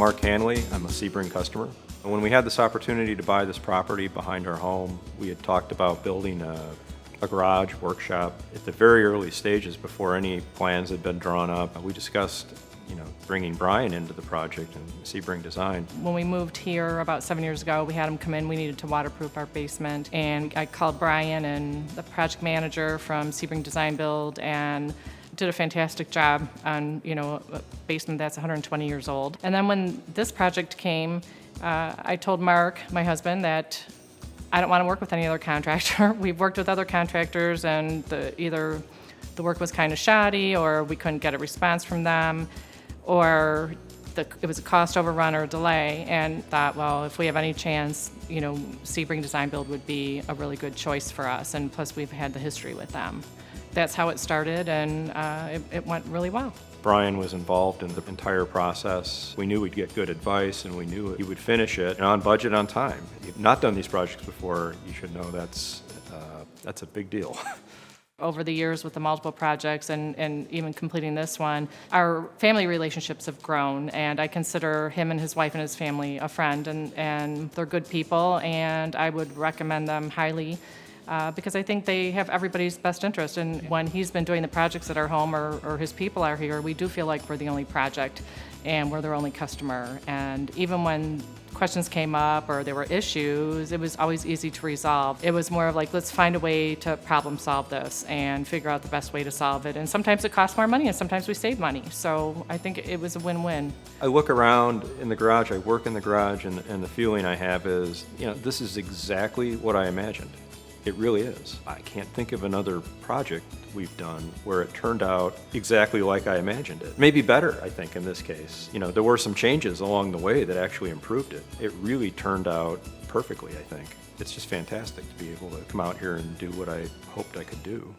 Mark Hanley. I'm a Sebring customer. When we had this opportunity to buy this property behind our home, we had talked about building a garage workshop at the very early stages before any plans had been drawn up. We discussed bringing Brian into the project and Sebring Design. When we moved here about 7 years ago, we had him come in. We needed to waterproof our basement, and I called Brian and the project manager from Sebring Design Build and did a fantastic job on a basement that's 120 years old. And then when this project came, I told Mark, my husband, that I don't want to work with any other contractor. We've worked with other contractors, and either the work was kind of shoddy, or we couldn't get a response from them, or it was a cost overrun or a delay, and thought, well, if we have any chance, Sebring Design Build would be a really good choice for us, and plus we've had the history with them. That's how it started, and it went really well. Brian was involved in the entire process. We knew we'd get good advice, and we knew he would finish it on budget, on time. If you've not done these projects before, you should know that's a big deal. Over the years with the multiple projects and even completing this one, our family relationships have grown, and I consider him and his wife and his family a friend, and they're good people, and I would recommend them highly because I think they have everybody's best interest. And when he's been doing the projects at our home or his people are here, we do feel like we're the only project and we're their only customer. And even when questions came up or there were issues, it was always easy to resolve. It was more of like, let's find a way to problem solve this and figure out the best way to solve it. And sometimes it costs more money and sometimes we save money. So I think it was a win-win. I look around in the garage, I work in the garage, and the feeling I have is, this is exactly what I imagined. It really is. I can't think of another project we've done where it turned out exactly like I imagined it. Maybe better, I think, in this case. There were some changes along the way that actually improved it. It really turned out perfectly, I think. It's just fantastic to be able to come out here and do what I hoped I could do.